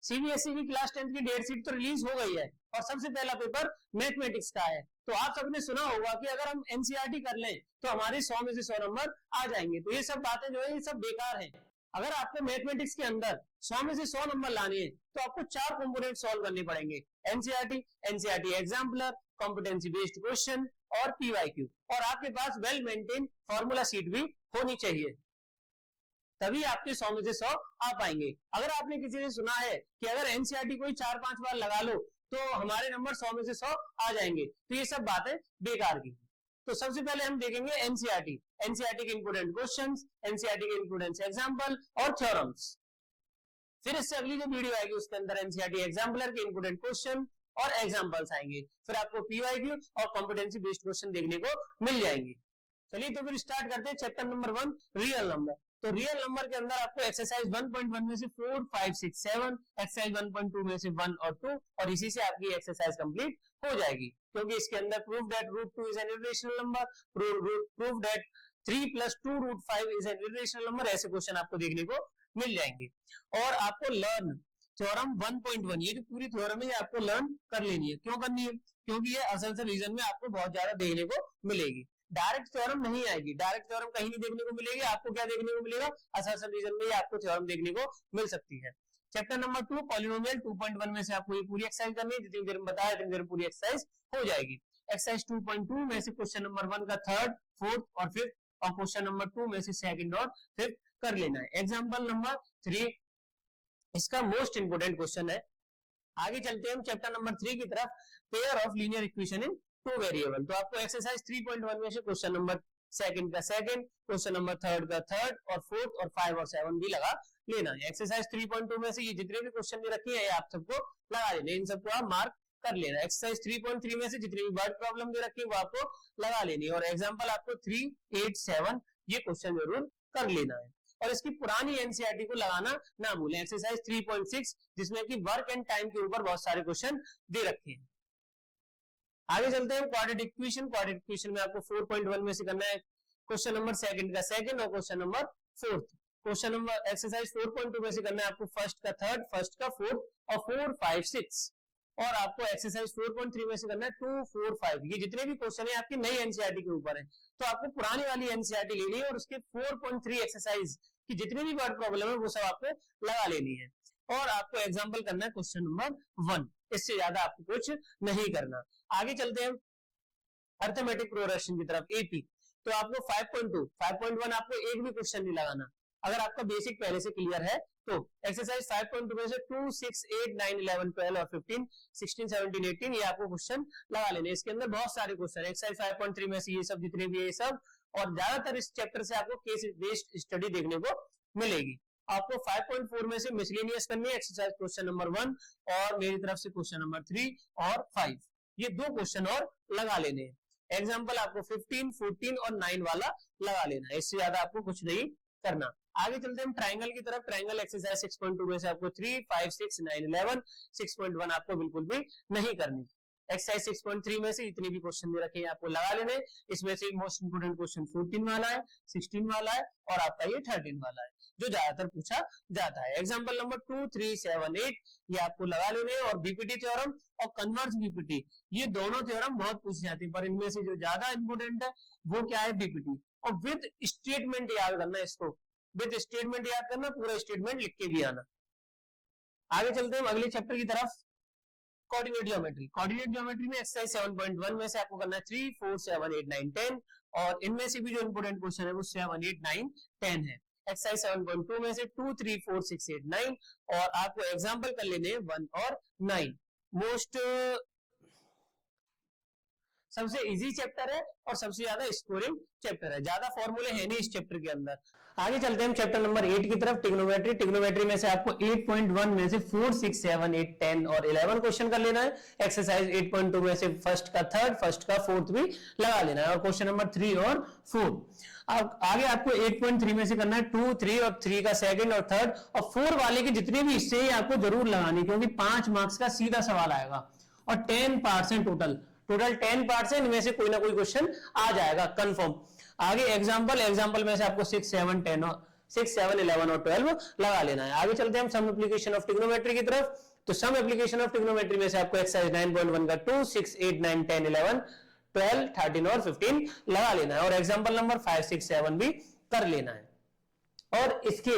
CBSE की class 10 की date sheet तो रिलीज हो गई है और सबसे पहला पेपर मैथमेटिक्स का है। तो आप सबने सुना होगा कि अगर हम एनसीईआरटी कर लें तो हमारे 100 में से 100 नंबर आ जाएंगे। तो ये सब बातें जो है ये सब बेकार है। अगर आपको मैथमेटिक्स के अंदर 100 में से 100 नंबर लाने हैं तो आपको 4 कंपोनेंट सॉल्व करने पड़ेंगे, NCERT exemplar, competency based question और पीवाईक्यू। और आपके पास वेल मेंटेन फॉर्मूला शीट भी होनी चाहिए, तभी आपके 100 में से 100 आ पाएंगे। अगर आपने किसी ने सुना है कि अगर एनसीईआरटी कोई 4-5 बार लगा लो तो हमारे नंबर 100 में से 100 आ जाएंगे, तो ये सब बातें बेकार की। तो सबसे पहले हम देखेंगे एनसीईआरटी के इंपोर्टेंट क्वेश्चंस, एनसीईआरटी के इंपोर्टेंट एग्जांपल और थ्योरम्स। फिर इससे अगली जो वीडियो आएगी उसके अंदर एनसीईआरटी एग्जाम्पलर के इंपोर्टेंट क्वेश्चन और एग्जांपल्स आएंगे। फिर आपको पीवाईक्यू और कॉम्पिटेंसी बेस्ड क्वेश्चन देखने को मिल जाएंगे। चलिए तो फिर स्टार्ट करते हैं चैप्टर नंबर 1 रियल नंबर। तो रियल नंबर के अंदर आपको एक्सरसाइज 1.1 में से 4, 5, 6, 7, एक्सरसाइज 1.2 में से 1 और 2 और इसी से आपकी एक्सरसाइज कंप्लीट हो जाएगी, क्योंकि इसके अंदर prove that √2 is an irrational number, prove that 3 + 2 √5 is an irrational number, ऐसे क्वेश्चन आपको देखने को मिल जाएंगे। और आपको लर्न थ्योरम 1.1, ये जो पूरी थ्योरम है ये आपको लर्न कर लेनी है। क्यों करनी है? क्योंकि ये असल से रीजन में आपको बहुत ज्यादा देखने को मिलेगी। डायरेक्ट थ्योरम नहीं आएगी, डायरेक्ट थ्योरम कहीं नहीं देखने को मिलेगी। आपको क्या देखने को मिलेगा? असल रीजन में आपको थ्योरम देखने को मिल सकती है। चैप्टर नंबर 2 पॉलिनोमियल 2.1 में से आपको ये पूरी एक्सरसाइज करनी है। जितनी देर में बताया उतनी देर में पूरी एक्सरसाइज हो जाएगी। एक्सरसाइज 2.2 में से क्वेश्चन नंबर 1 का 3rd, 4th और 5th और क्वेश्चन नंबर 2 में से 2nd और 5th कर लेना है। एग्जाम्पल नंबर 3 इसका मोस्ट इंपोर्टेंट क्वेश्चन है। आगे चलते हैं हम चैप्टर नंबर 3 की तरफ, pair of linear equation in 2 variable. तो आपको एक्सरसाइज 3.1 में से क्वेश्चन नंबर 2nd का 2nd, क्वेश्चन नंबर 3rd का 3rd और 4th और 5 और 7 भी लगा लेना है। एक्सरसाइज 3.2 में से ये जितने भी क्वेश्चन भी रखे हैं आप सबको लगा लेना है, इन सबको आप मार्क कर लेना। एक्सरसाइज 3.3 में से जितनी भी वर्ड प्रॉब्लम दे रखी है वो आपको लगा लेनी है और एग्जाम्पल आपको 3, 8, 7 ये क्वेश्चन जरूर कर लेना है। और इसकी पुरानी एनसीईआरटी को लगाना ना भूलें, एक्सरसाइज 3.6 जिसमें कि वर्क एंड टाइम के ऊपर बहुत सारे क्वेश्चन दे रखे हैं। आगे चलते हैं क्वाड्रेटिक इक्वेशन। क्वाड्रेटिक इक्वेशन में आपको 4.1 में से करना है क्वेश्चन नंबर 2nd का 2nd और question number 4th। Question number exercise 4.2 में से करना है आपको 1st का 3rd, 1st का 4th और 4, 5, 6 और आपको एक्सरसाइज 4.3 में से करना है 2, 4, 5। ये जितने भी क्वेश्चन है आपकी नई एनसीईआरटी के ऊपर है, तो आपको पुरानी वाली एनसीईआरटी लेनी है और उसके 4.3 एक्सरसाइज की जितनी भी वर्ड प्रॉब्लम है वो सब आपको लगा लेनी है और आपको एग्जांपल करना है क्वेश्चन नंबर 1। इससे ज्यादा आपको कुछ नहीं करना। आगे चलते हैं अर्थमेटिक प्रोग्रेशन की तरफ, एपी। तो आपको 5.2, 5.1 आपको एक भी क्वेश्चन नहीं लगाना अगर आपका बेसिक पहले से क्लियर है। तो एक्सरसाइज 5.2 में से 2, 6, 8, 9, 11, 12 और 15, 16, 17, 18 ये आपको क्वेश्चन लगा लेने। इसके अंदर बहुत सारे क्वेश्चन, एक्सरसाइज 5.3 में से ये सब जितने भी ये सब और ज्यादातर इस चैप्टर से आपको केस बेस्ड स्टडी देखने को मिलेगी। आपको 5.4 में से मिसलेनियस करनी है, एक्सरसाइज क्वेश्चन नंबर 1 और मेरी तरफ से क्वेश्चन नंबर 3 और 5 ये 2 क्वेश्चन और लगा लेने हैं। एग्जाम्पल आपको 15, 14 और 9 वाला लगा लेना है, इससे ज्यादा आपको कुछ नहीं करना। आगे चलते हैं हम ट्राइंगल की तरफ। ट्राइंगल एक्सरसाइज 6.2 में से आपको 3, 5, 6, 9, 11, 6.1 आपको बिल्कुल भी नहीं करनी। एक्सरसाइज 6.3 में से इतने भी क्वेश्चन दे रखे हैं आपको लगा लेने। इसमें से मोस्ट इंपोर्टेंट क्वेश्चन 14 वाला है, 16 वाला है और आपका ये 13 वाला है जो ज्यादातर पूछा जाता है। एग्जाम्पल नंबर 2, 3, 7, 8 ये आपको लगा लेने और बीपीटी थ्योरम और कन्वर्स बीपीटी ये दोनों थ्योरम बहुत पूछी जाती है, पर इनमें से जो ज्यादा इंपोर्टेंट है वो क्या है? बीपीटी। और विद स्टेटमेंट याद करना, इसको विद स्टेटमेंट याद करना, पूरा स्टेटमेंट लिख के भी आना। आगे चलते हैं अगले चैप्टर की तरफ, कोऑर्डिनेट ज्योमेट्री। कोऑर्डिनेट ज्योमेट्री में एक्सरसाइज 7.1 में से आपको करना है 3, 4, 7, 8, 9, 10 और इनमें से भी जो इंपोर्टेंट क्वेश्चन है वो 7, 8, 9, 10 है। एक्सरसाइज 7.2 में से 2, 3, 4, 6, 8, 9 और आपको एग्जाम्पल कर लेने हैं 1 और 9। मोस्ट सबसे इजी चैप्टर है और सबसे ज्यादा स्कोरिंग चैप्टर है, ज्यादा फॉर्मूले है नहीं इस चैप्टर के अंदर। आगे चलते हैं चैप्टर नंबर 8 की तरफ, ट्रिग्नोमेट्री। ट्रिग्नोमेट्री में से आपको 8.1 में से 4, 6, 7, 8, 10 और 11 क्वेश्चन कर लेना है। एक्सरसाइज 8.2 में से 1st का 3rd, 1st का 4th भी लगा लेना है और क्वेश्चन नंबर 3 और 4। अब आगे आपको 8.3 में से करना है 2, 3 और 3 का 2nd और 3rd और 4 वाले के जितने भी हिस्से हैं आपको जरूर लगाने, क्योंकि 5 मार्क्स का सीधा सवाल आएगा और 10 पार्ट्स हैं टोटल 10 पार्ट्स हैं, इनमें से कोई ना कोई क्वेश्चन आ जाएगा कंफर्म। आगे एग्जांपल में से आपको 6, 7, 10 और 6, 7, 11 और 12 लगा लेना है। आगे चलते हैं हम सम एप्लीकेशन ऑफ ट्रिग्नोमेट्री की तरफ। तो सम एप्लीकेशन ऑफ ट्रिग्नोमेट्री में से आपको एक्सरसाइज 9.1 का 2, 6, 8, 9, 10, 11, 12, 13 और 15 लगा लेना है और एग्जांपल नंबर 5, 6, 7 भी कर लेना है। और इसके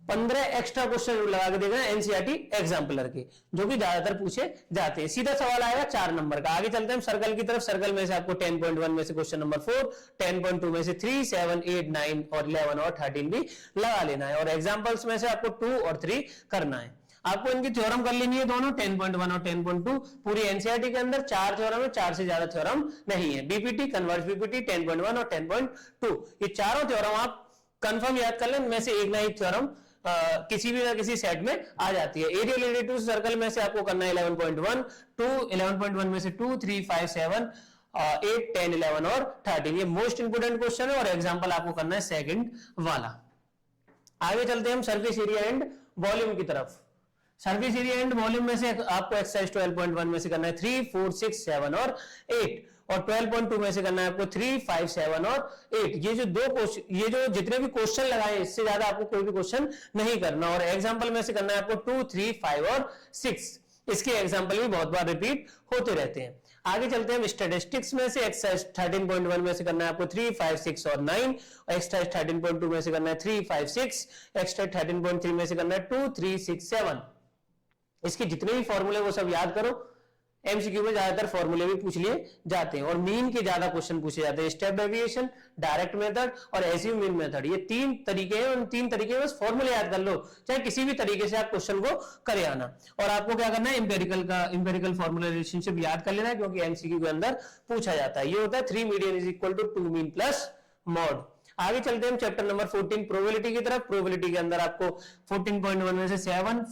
15 एक्स्ट्रा क्वेश्चन लगा के देखना एनसीईआरटी एग्जाम्पलर के, जो कि ज्यादातर पूछे जाते हैं। सीधा सवाल आएगा 4 नंबर का। आगे चलते हैं सर्कल की तरफ। सर्कल में से आपको 10.1 में से क्वेश्चन नंबर 4, 10.2 में से 3, 7, 8, 9 और 11 और 13 भी लगा लेना है और एग्जाम्पल्स में से आपको 2 और 3 करना है। आपको इनकी थ्योरम कर लेनी है दोनों, 10.1 और 10.2। पूरी एनसीईआरटी के अंदर 4 थ्योरम है, 4 से ज्यादा थ्योरम नहीं है। बीपीटी, कन्वर्स बीपीटी, 10.1 और 10.2, ये चारों थ्योरम आप कंफर्म याद कर लें। इनमें से एक ना एक थ्योरम किसी भी ना किसी सेट में आ जाती है। एरिया रिलेटेड टू सर्कल में से आपको करना है 11.1, 11.1 में से 2, 3, 5, 7, 8, 10, 11 और 13। ये मोस्ट इंपोर्टेंट क्वेश्चन है और एग्जांपल आपको करना है सेकंड वाला। आगे चलते हैं हम सरफेस एरिया एंड वॉल्यूम की तरफ। सरफेस एरिया एंड वॉल्यूम में से आपको एक्सरसाइज 12.1 में से करना है 3, 4, 6, 7 और 8 और 12.2 में से करना है आपको 3, 5, 7 और 8। ये जो दो क्वेश्चन, ये जो जितने भी क्वेश्चन लगाए इससे ज्यादा आपको कोई भी क्वेश्चन नहीं करना और एग्जांपल में से करना है आपको 2, 3, 5 और 6। इसके एग्जांपल भी बहुत बार रिपीट होते रहते हैं। आगे चलते हैं स्टैटिस्टिक्स में से एक्सरसाइज 13.1 में से करना है आपको 3, 5, 6 और 9। एक्सरसाइज 13.2 में से करना है 3, 5, 6। एक्सरसाइज 13.3 में से करना है 2, 3, 6, 7। इसके जितने भी फॉर्मूले वो सब याद करो। एमसीक्यू में ज्यादातर फॉर्मूले भी पूछ लिए जाते हैं और मीन के ज्यादा क्वेश्चन पूछे जाते हैं। स्टेप डेविएशन, डायरेक्ट मेथड और एसयू मीन मेथड, ये 3 तरीके हैं। उन 3 तरीके में बस फॉर्मूले याद कर लो, चाहे किसी भी तरीके से आप क्वेश्चन को करे आना। और आपको क्या करना है, इंपेरिकल फॉर्मूला रिलेशनशिप याद कर लेना है, क्योंकि एमसीक्यू के अंदर पूछा जाता है। ये होता है 3 median is equal to 2 mean plus mode. आगे चलते हैं चैप्टर नंबर 14 प्रोबेबिलिटी की तरफ। प्रोबेबिलिटी के अंदर आपको 14.1 में से 7,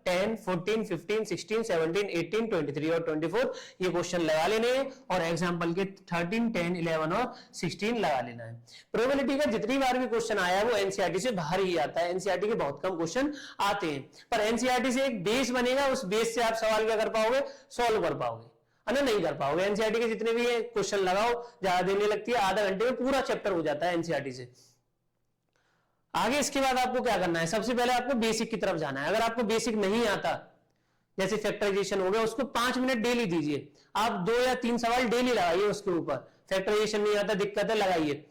10, 14, 15, 16, 17, 18, 23 और 24 ये क्वेश्चन लगा लेने हैं और एग्जांपल के 13, 10, 11 और 16 लगा लेना है। प्रोबेबिलिटी का जितनी बार भी क्वेश्चन आया वो एनसीईआरटी से बाहर ही आता है। एनसीईआरटी के बहुत कम क्वेश्चन आते हैं, पर एनसीईआरटी से एक बेस बनेगा, उस बेस से आप सवाल क्या कर पाओगे, सॉल्व कर पाओगे, अन्य नहीं कर पाओगे। एनसीईआरटी के जितने भी क्वेश्चन लगाओ, ज्यादा देर नहीं लगती है, आधा घंटे में पूरा चैप्टर हो जाता है एनसीईआरटी से। आगे इसके बाद आपको क्या करना है, सबसे पहले आपको बेसिक की तरफ जाना है। अगर आपको बेसिक नहीं आता, जैसे फैक्टराइजेशन हो गया, उसको 5 मिनट डेली दीजिए। आप 2 या 3 सवाल डेली लगाइए उसके ऊपर। फैक्टराइजेशन नहीं आता, दिक्कत है, लगाइए।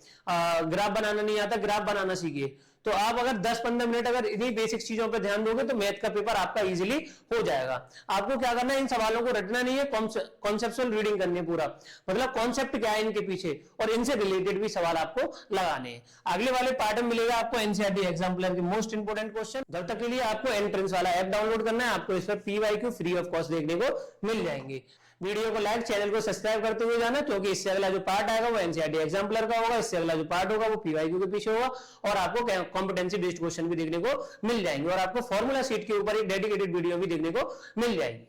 ग्राफ बनाना नहीं आता, ग्राफ बनाना सीखिए। तो आप अगर 10-15 मिनट अगर इन्हीं बेसिक चीजों पर ध्यान दोगे तो मैथ का पेपर आपका इजीली हो जाएगा। आपको क्या करना है, इन सवालों को रटना नहीं है, कॉन्सेप्चुअल रीडिंग करनी है पूरा, मतलब कॉन्सेप्ट क्या है इनके पीछे और इनसे रिलेटेड भी सवाल आपको लगाने हैं। अगले वाले पार्ट में मिलेगा आपको एनसीईआरटी एग्जाम्पलर के मोस्ट इंपोर्टेंट क्वेश्चन। जब तक के लिए आपको एंट्रेंस वाला ऐप डाउनलोड करना है, आपको इस पर पीवाईक्यू फ्री ऑफ कॉस्ट देखने को मिल जाएंगे। वीडियो को लाइक, चैनल को सब्सक्राइब करते हुए जाना, क्योंकि इससे अगला जो पार्ट आएगा वो एनसीईआरटी एग्जाम्पलर का होगा। इससे अगला जो पार्ट होगा वो पीवाईक्यू के पीछे होगा और आपको कॉम्पिटेंसी बेस्ड क्वेश्चन भी देखने को मिल जाएंगे और आपको फॉर्मूला शीट के ऊपर एक डेडिकेटेड वीडियो भी देखने को मिल जाएगी।